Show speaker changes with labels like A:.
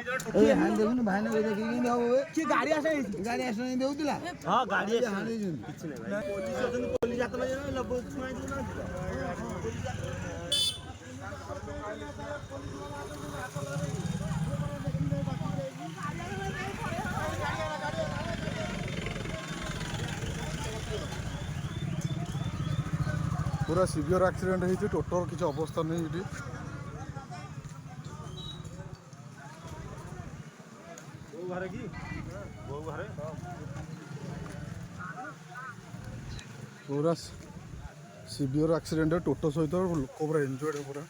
A: हानि देखुन भाइन देखिक कि गाड़ी आस गाड़ी आस देउतिला हां गाड़ी आस हानि जन किछ नै भाई पुलिस अछन पुलिस हाथ में लब छुआई दउ ना
B: पूरा सीवियर एक्सीडेंट होती टोटल किसी अवस्था नहीं ये पूरा सीवियर एक्सीडेंट टोटो सहित लोक पूरा इंजर्ड पूरा